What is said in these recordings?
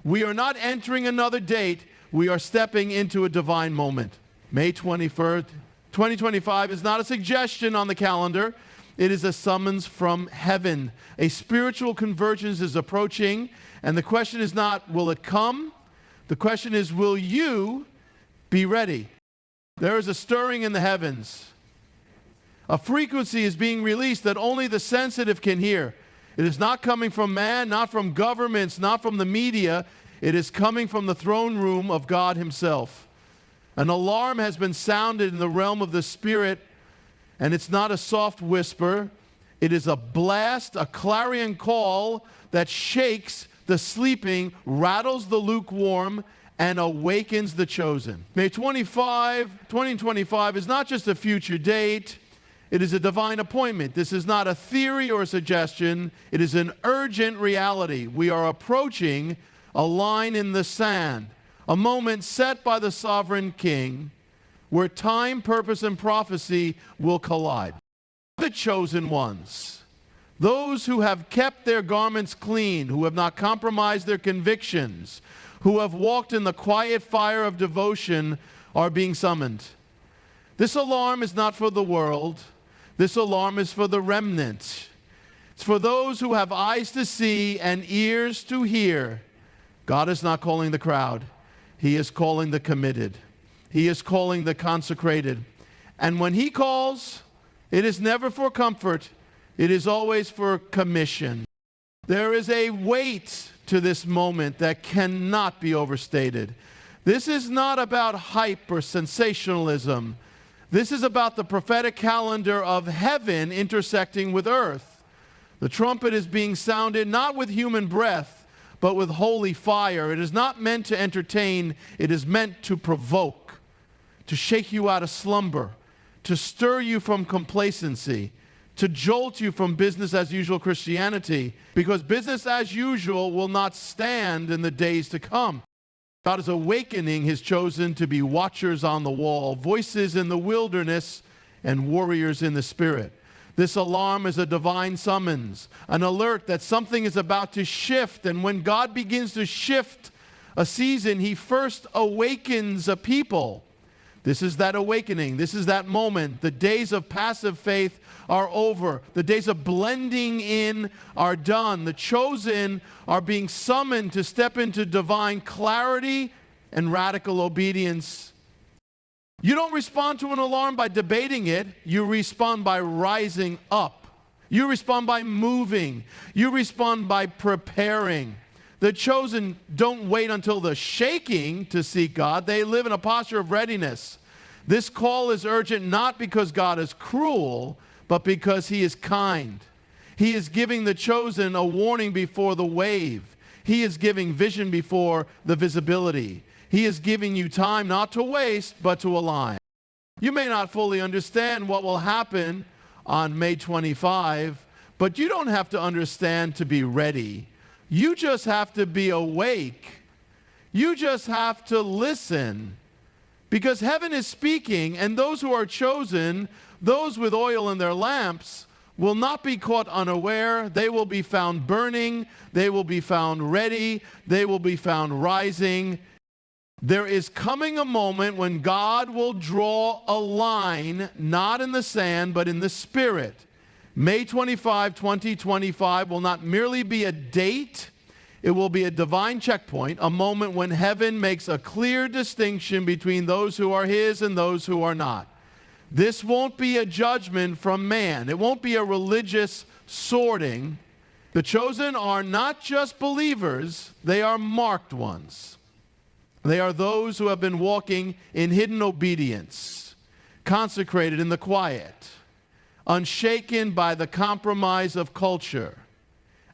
We are not entering another date. We are stepping into a divine moment. May 21st, 2025 is not a suggestion on the calendar. It is a summons from heaven. A spiritual convergence is approaching, and the question is not, will it come? The question is, will you be ready? There is a stirring in the heavens. A frequency is being released that only the sensitive can hear. It is not coming from man, not from governments, not from the media. It is coming from the throne room of God himself. An alarm has been sounded in the realm of the Spirit, and it's not a soft whisper. It is a blast, a clarion call that shakes the sleeping, rattles the lukewarm, and awakens the chosen. May 2025 is not just a future date. It is a divine appointment. This is not a theory or a suggestion. It is an urgent reality. We are approaching a line in the sand, a moment set by the sovereign King where time, purpose, and prophecy will collide. The chosen ones, those who have kept their garments clean, who have not compromised their convictions, who have walked in the quiet fire of devotion, are being summoned. This alarm is not for the world. This alarm is for the remnant. It's for those who have eyes to see and ears to hear. God is not calling the crowd. He is calling the committed. He is calling the consecrated. And when he calls, it is never for comfort. It is always for commission. There is a weight to this moment that cannot be overstated. This is not about hype or sensationalism. This is about the prophetic calendar of heaven intersecting with earth. The trumpet is being sounded not with human breath, but with holy fire. It is not meant to entertain. It is meant to provoke, to shake you out of slumber, to stir you from complacency, to jolt you from business as usual Christianity, because business as usual will not stand in the days to come. God is awakening his chosen to be watchers on the wall, voices in the wilderness, and warriors in the spirit. This alarm is a divine summons, an alert that something is about to shift. And when God begins to shift a season, he first awakens a people. This is that awakening. This is that moment. The days of passive faith are over. The days of blending in are done. The chosen are being summoned to step into divine clarity and radical obedience. You don't respond to an alarm by debating it. You respond by rising up. You respond by moving. You respond by preparing. The chosen don't wait until the shaking to seek God. They live in a posture of readiness. This call is urgent not because God is cruel, but because he is kind. He is giving the chosen a warning before the wave. He is giving vision before the visibility. He is giving you time not to waste, but to align. You may not fully understand what will happen on May 25, but you don't have to understand to be ready. You just have to be awake. You just have to listen. Because heaven is speaking, and those who are chosen, those with oil in their lamps, will not be caught unaware. They will be found burning. They will be found ready. They will be found rising. There is coming a moment when God will draw a line, not in the sand, but in the spirit. May 25, 2025 will not merely be a date. It will be a divine checkpoint, a moment when heaven makes a clear distinction between those who are his and those who are not. This won't be a judgment from man. It won't be a religious sorting. The chosen are not just believers, they are marked ones. They are those who have been walking in hidden obedience, consecrated in the quiet, unshaken by the compromise of culture.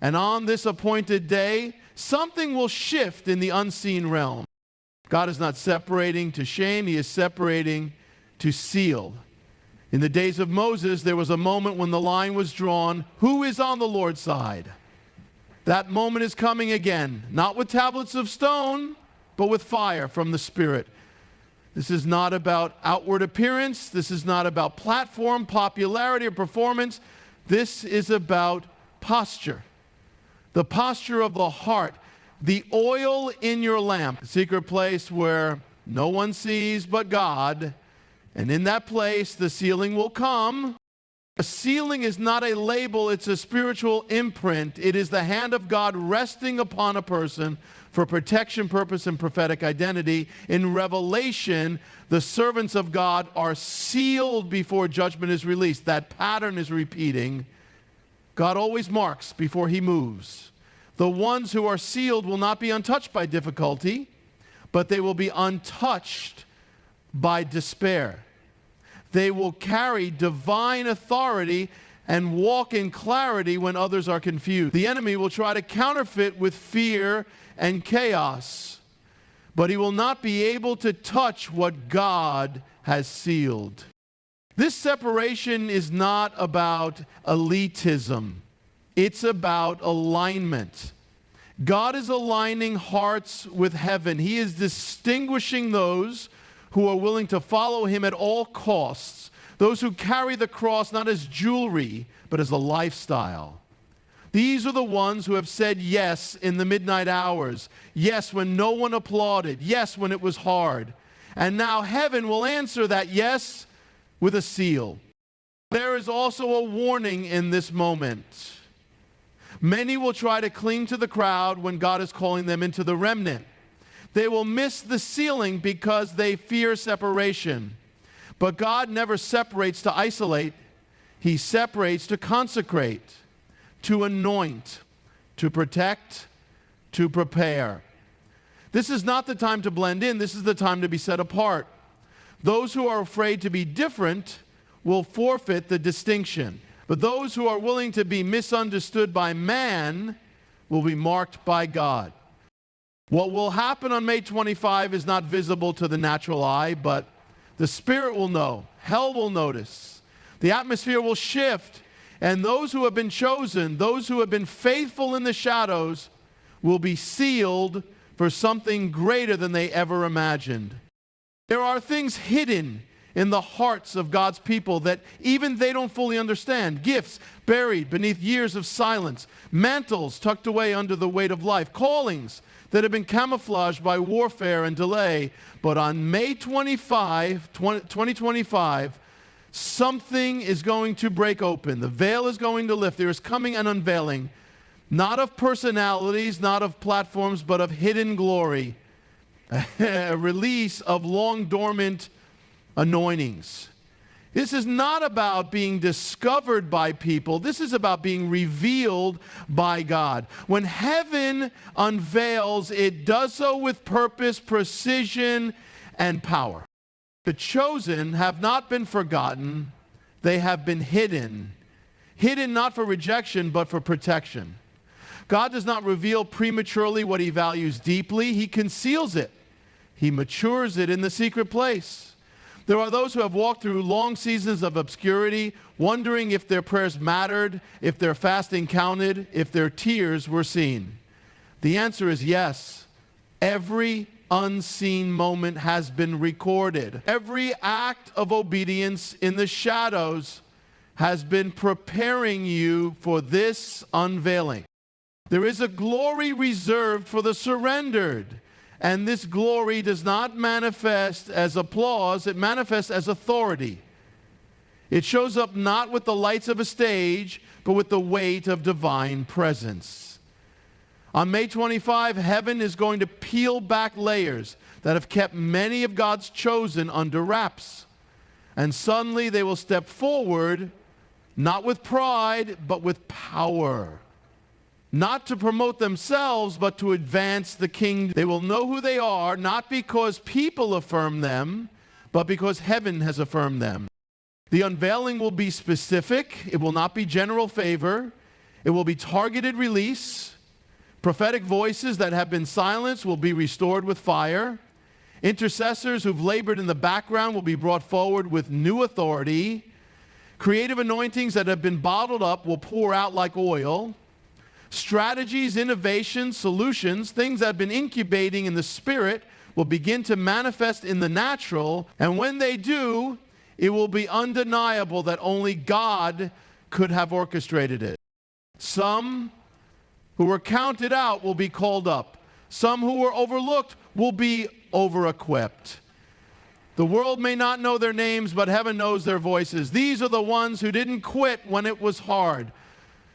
And on this appointed day, something will shift in the unseen realm. God is not separating to shame, he is separating to seal. In the days of Moses, there was a moment when the line was drawn. Who is on the Lord's side? That moment is coming again, not with tablets of stone, but with fire from the Spirit. This is not about outward appearance. This is not about platform, popularity, or performance. This is about posture. The posture of the heart. the oil in your lamp, a secret place where no one sees but God, and in that place the sealing will come. A sealing is not a label, it's a spiritual imprint. It is the hand of God resting upon a person for protection, purpose, and prophetic identity. In Revelation, the servants of God are sealed before judgment is released. That pattern is repeating. God always marks before he moves. The ones who are sealed will not be untouched by difficulty, but they will be untouched by despair. They will carry divine authority and walk in clarity when others are confused. The enemy will try to counterfeit with fear and chaos, but he will not be able to touch what God has sealed. This separation is not about elitism. It's about alignment. God is aligning hearts with heaven. He is distinguishing those who are willing to follow him at all costs, those who carry the cross not as jewelry, but as a lifestyle. These are the ones who have said yes in the midnight hours, yes when no one applauded, yes when it was hard. And now heaven will answer that yes with a seal. There is also a warning in this moment. Many will try to cling to the crowd when God is calling them into the remnant. They will miss the sealing because they fear separation. But God never separates to isolate. He separates to consecrate, to anoint, to protect, to prepare. This is not the time to blend in. This is the time to be set apart. Those who are afraid to be different will forfeit the distinction. But those who are willing to be misunderstood by man will be marked by God. What will happen on May 25 is not visible to the natural eye, but the Spirit will know. Hell will notice. The atmosphere will shift, and those who have been chosen, those who have been faithful in the shadows, will be sealed for something greater than they ever imagined. There are things hidden in the hearts of God's people that even they don't fully understand. Gifts buried beneath years of silence. Mantles tucked away under the weight of life. Callings that have been camouflaged by warfare and delay. But on May 25, 2025, something is going to break open. The veil is going to lift. There is coming an unveiling, not of personalities, not of platforms, but of hidden glory. A release of long dormant anointings. This is not about being discovered by people. This is about being revealed by God. When heaven unveils, it does so with purpose, precision, and power. The chosen have not been forgotten. They have been hidden. Hidden not for rejection, but for protection. God does not reveal prematurely what he values deeply. He conceals it. He matures it in the secret place. There are those who have walked through long seasons of obscurity, wondering if their prayers mattered, if their fasting counted, if their tears were seen. The answer is yes. Every unseen moment has been recorded. Every act of obedience in the shadows has been preparing you for this unveiling. There is a glory reserved for the surrendered. And this glory does not manifest as applause, it manifests as authority. It shows up not with the lights of a stage, but with the weight of divine presence. On May 25, heaven is going to peel back layers that have kept many of God's chosen under wraps. And suddenly they will step forward, not with pride, but with power. Not to promote themselves, but to advance the kingdom. They will know who they are, not because people affirm them, but because heaven has affirmed them. The unveiling will be specific. It will not be general favor. It will be targeted release. Prophetic voices that have been silenced will be restored with fire. Intercessors who've labored in the background will be brought forward with new authority. Creative anointings that have been bottled up will pour out like oil. Strategies, innovations, solutions, things that have been incubating in the spirit will begin to manifest in the natural. And when they do, it will be undeniable that only God could have orchestrated it. Some who were counted out will be called up. Some who were overlooked will be over-equipped. The world may not know their names, but heaven knows their voices. These are the ones who didn't quit when it was hard,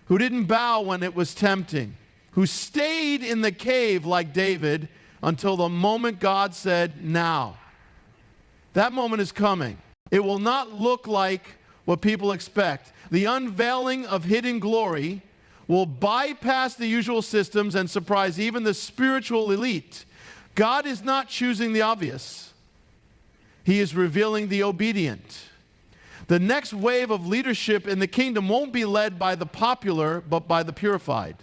who didn't bow when it was tempting, who stayed in the cave like David until the moment God said, now. That moment is coming. It will not look like what people expect. The unveiling of hidden glory will bypass the usual systems and surprise even the spiritual elite. God is not choosing the obvious. He is revealing the obedient. The next wave of leadership in the kingdom won't be led by the popular, but by the purified.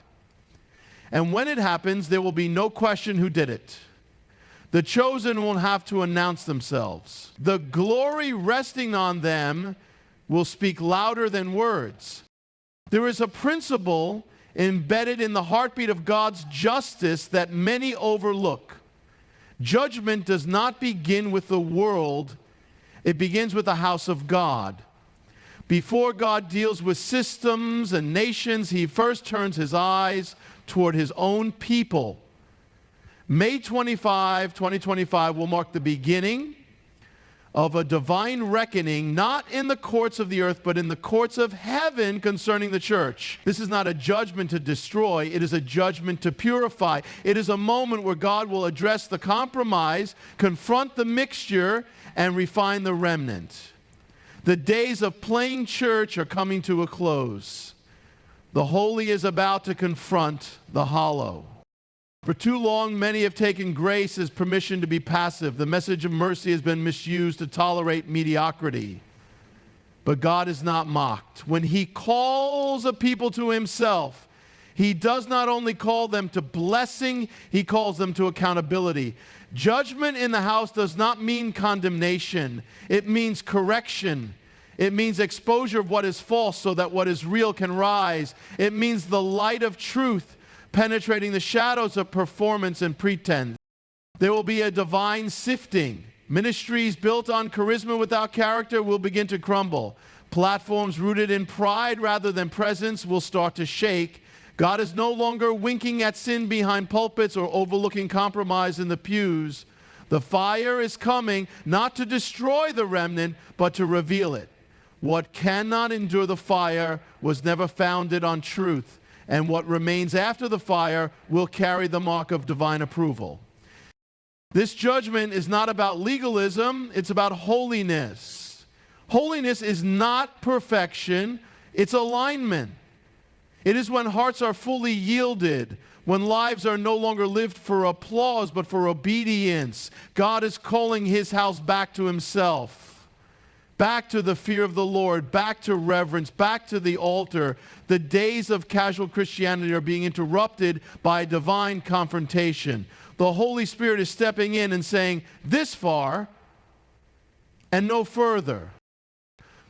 And when it happens, there will be no question who did it. The chosen won't have to announce themselves. The glory resting on them will speak louder than words. There is a principle embedded in the heartbeat of God's justice that many overlook. Judgment does not begin with the world, it begins with the house of God. Before God deals with systems and nations, he first turns his eyes toward his own people. May 25, 2025 will mark the beginning of a divine reckoning, not in the courts of the earth, but in the courts of heaven concerning the church. This is not a judgment to destroy, it is a judgment to purify. It is a moment where God will address the compromise, confront the mixture, and refine the remnant. The days of playing church are coming to a close. The holy is about to confront the hollow. For too long, many have taken grace as permission to be passive. The message of mercy has been misused to tolerate mediocrity. But God is not mocked. When he calls a people to himself, he does not only call them to blessing, he calls them to accountability. Judgment in the house does not mean condemnation. It means correction. It means exposure of what is false so that what is real can rise. It means the light of truth penetrating the shadows of performance and pretense. There will be a divine sifting. Ministries built on charisma without character will begin to crumble. Platforms rooted in pride rather than presence will start to shake. God is no longer winking at sin behind pulpits or overlooking compromise in the pews. The fire is coming not to destroy the remnant, but to reveal it. What cannot endure the fire was never founded on truth, and what remains after the fire will carry the mark of divine approval. This judgment is not about legalism, it's about holiness. Holiness is not perfection, it's alignment. It is when hearts are fully yielded, when lives are no longer lived for applause but for obedience. God is calling his house back to himself. Back to the fear of the Lord, back to reverence, back to the altar. The days of casual Christianity are being interrupted by divine confrontation. The Holy Spirit is stepping in and saying, this far and no further.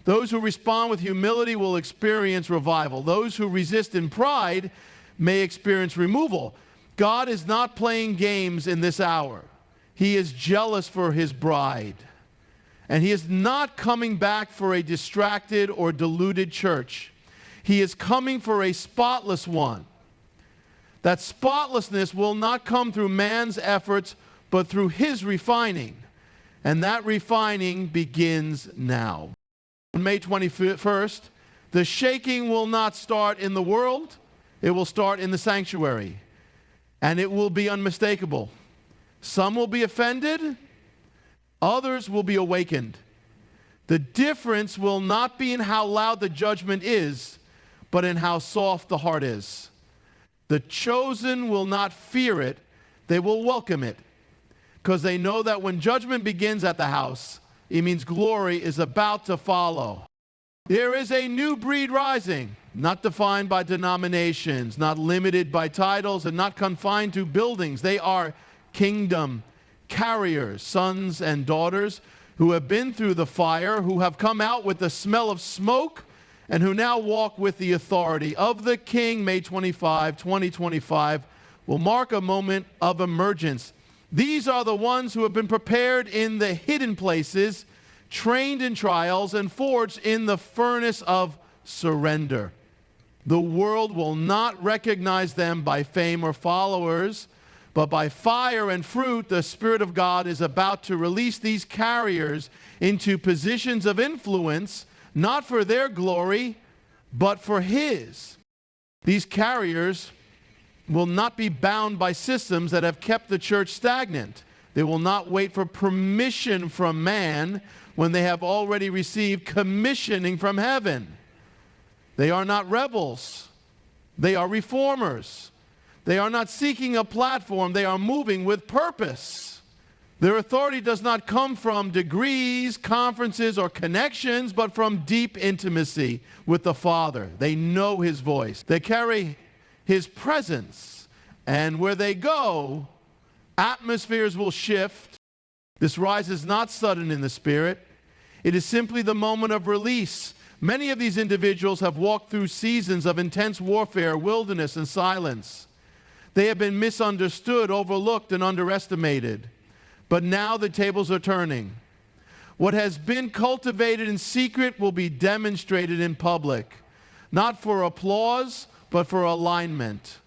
Those who respond with humility will experience revival. Those who resist in pride may experience removal. God is not playing games in this hour. He is jealous for his bride. And he is not coming back for a distracted or deluded church. He is coming for a spotless one. That spotlessness will not come through man's efforts, but through his refining. And that refining begins now. On May 21st, the shaking will not start in the world. It will start in the sanctuary. And it will be unmistakable. Some will be offended. Others will be awakened. The difference will not be in how loud the judgment is, but in how soft the heart is. The chosen will not fear it, they will welcome it, because they know that when judgment begins at the house, it means glory is about to follow. There is a new breed rising, not defined by denominations, not limited by titles, and not confined to buildings. They are kingdom carriers, sons and daughters who have been through the fire, who have come out with the smell of smoke, and who now walk with the authority of the King. May 25, 2025 will mark a moment of emergence. These are the ones who have been prepared in the hidden places, trained in trials, and forged in the furnace of surrender. The world will not recognize them by fame or followers, But by fire and fruit, the Spirit of God is about to release these carriers into positions of influence, not for their glory, but for His. These carriers will not be bound by systems that have kept the church stagnant. They will not wait for permission from man when they have already received commissioning from heaven. They are not rebels. They are reformers. They are not seeking a platform. They are moving with purpose. Their authority does not come from degrees, conferences, or connections, but from deep intimacy with the Father. They know His voice. They carry His presence. And where they go, atmospheres will shift. This rise is not sudden in the Spirit. It is simply the moment of release. Many of these individuals have walked through seasons of intense warfare, wilderness, and silence. They have been misunderstood, overlooked, and underestimated. But now the tables are turning. What has been cultivated in secret will be demonstrated in public, not for applause, but for alignment.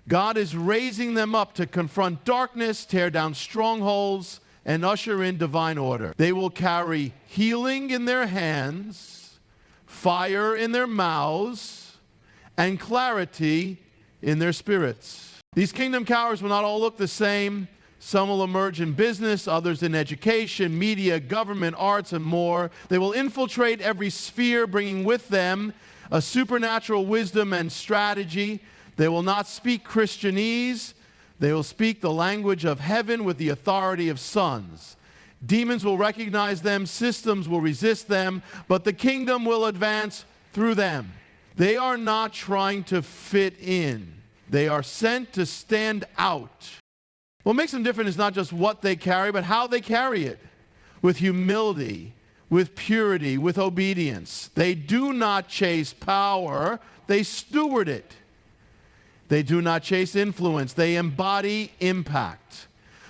God is raising them up to confront darkness, tear down strongholds, and usher in divine order. They will carry healing in their hands, fire in their mouths, and clarity in their spirits. These kingdom carriers will not all look the same. Some will emerge in business, others in education, media, government, arts, and more. They will infiltrate every sphere, bringing with them a supernatural wisdom and strategy. They will not speak Christianese. They will speak the language of heaven with the authority of sons. Demons will recognize them, systems will resist them, but the kingdom will advance through them. They are not trying to fit in. They are sent to stand out. What makes them different is not just what they carry, but how they carry it. With humility, with purity, with obedience. They do not chase power, they steward it. They do not chase influence, they embody impact.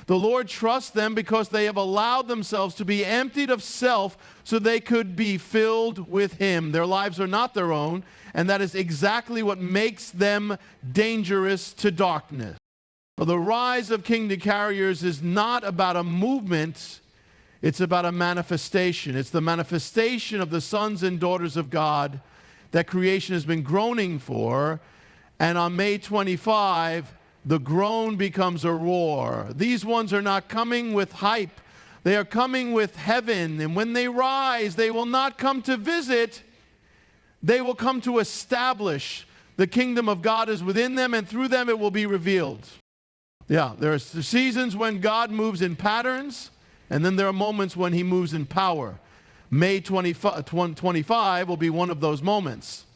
The Lord trusts them because they have allowed themselves to be emptied of self so they could be filled with Him. Their lives are not their own, and that is exactly what makes them dangerous to darkness. Well, the rise of kingdom carriers is not about a movement, it's about a manifestation. It's the manifestation of the sons and daughters of God that creation has been groaning for, and on May 25, the groan becomes a roar. These ones are not coming with hype. They are coming with heaven. And when they rise, they will not come to visit. They will come to establish the kingdom of God is within them, and through them it will be revealed. Yeah, there are seasons when God moves in patterns, and then there are moments when He moves in power. May 25 will be one of those moments.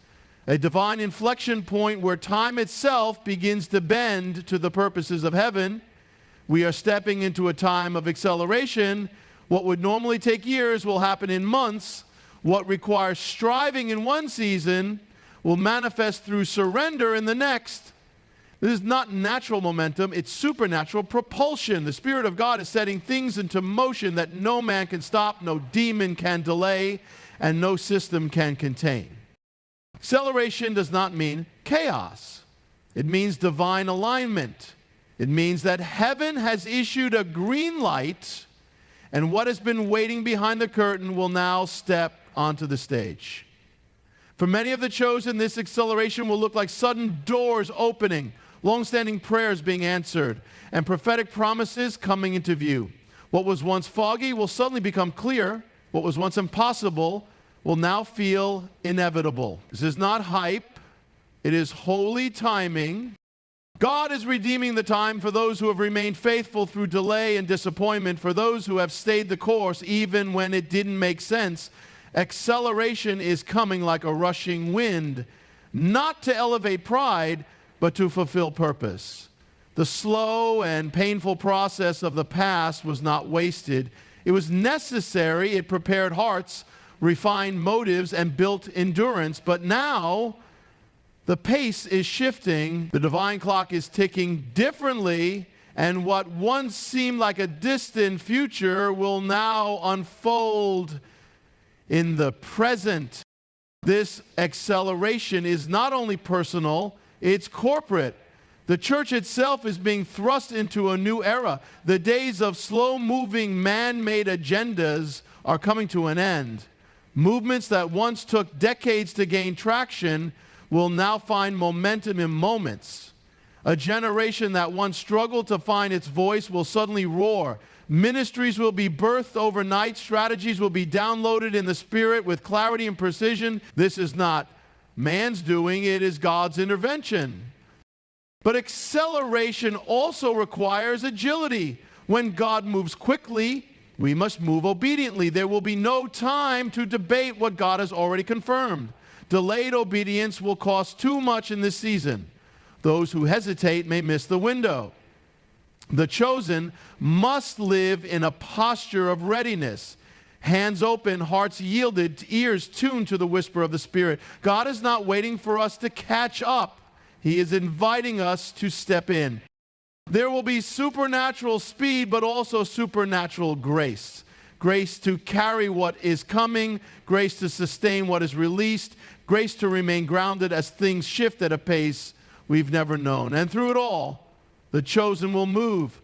A divine inflection point where time itself begins to bend to the purposes of heaven. We are stepping into a time of acceleration. What would normally take years will happen in months. What requires striving in one season will manifest through surrender in the next. This is not natural momentum, it's supernatural propulsion. The Spirit of God is setting things into motion that no man can stop, no demon can delay, and no system can contain. Acceleration does not mean chaos. It means divine alignment. It means that heaven has issued a green light, and what has been waiting behind the curtain will now step onto the stage. For many of the chosen, this acceleration will look like sudden doors opening, long-standing prayers being answered, and prophetic promises coming into view. What was once foggy will suddenly become clear. What was once impossible will now feel inevitable. This is not hype. It is holy timing. God is redeeming the time for those who have remained faithful through delay and disappointment, for those who have stayed the course even when it didn't make sense. Acceleration is coming like a rushing wind, not to elevate pride, but to fulfill purpose. The slow and painful process of the past was not wasted. It was necessary. It prepared hearts, refined motives, and built endurance. But now, the pace is shifting. The divine clock is ticking differently, and what once seemed like a distant future will now unfold in the present. This acceleration is not only personal, it's corporate. The church itself is being thrust into a new era. The days of slow-moving, man-made agendas are coming to an end. Movements that once took decades to gain traction will now find momentum in moments. A generation that once struggled to find its voice will suddenly roar. Ministries will be birthed overnight. Strategies will be downloaded in the Spirit with clarity and precision. This is not man's doing, it is God's intervention. But acceleration also requires agility. When God moves quickly, we must move obediently. There will be no time to debate what God has already confirmed. Delayed obedience will cost too much in this season. Those who hesitate may miss the window. The chosen must live in a posture of readiness. Hands open, hearts yielded, ears tuned to the whisper of the Spirit. God is not waiting for us to catch up. He is inviting us to step in. There will be supernatural speed, but also supernatural grace. Grace to carry what is coming, grace to sustain what is released, grace to remain grounded as things shift at a pace we've never known. And through it all, the chosen will move,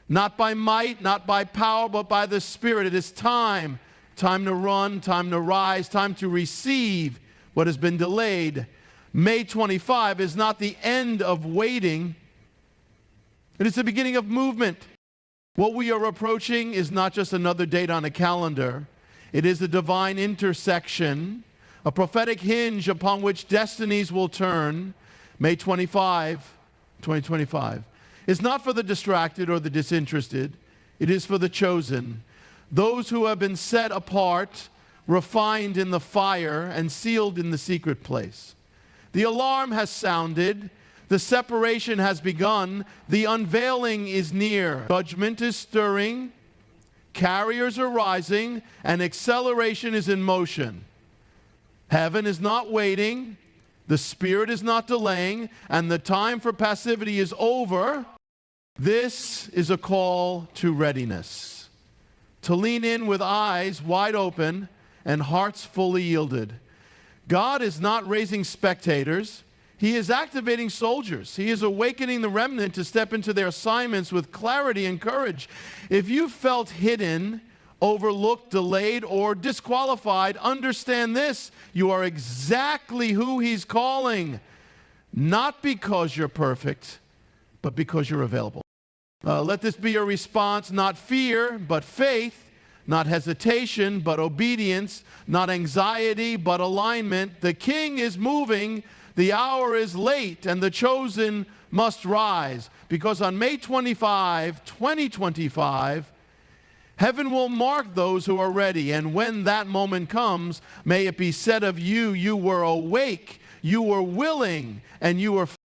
not by might, not by power, but by the Spirit. It is time to run, time to rise, time to receive what has been delayed. May 25 is not the end of waiting. It is the beginning of movement. What we are approaching is not just another date on a calendar. It is a divine intersection, a prophetic hinge upon which destinies will turn. May 25, 2025, is not for the distracted or the disinterested. It is for the chosen, those who have been set apart, refined in the fire, and sealed in the secret place. The alarm has sounded. The separation has begun. The unveiling is near. Judgment is stirring. Carriers are rising. And acceleration is in motion. Heaven is not waiting. The Spirit is not delaying. And the time for passivity is over. This is a call to readiness. To lean in with eyes wide open and hearts fully yielded. God is not raising spectators. He is activating soldiers. He is awakening the remnant to step into their assignments with clarity and courage. If you felt hidden, overlooked, delayed, or disqualified, understand this: you are exactly who He's calling. Not because you're perfect, but because you're available. Let this be your response: not fear, but faith. Not hesitation, but obedience. Not anxiety, but alignment. The King is moving. The hour is late, and the chosen must rise. Because on May 25, 2025, heaven will mark those who are ready. And when that moment comes, may it be said of you, you were awake, you were willing, and you were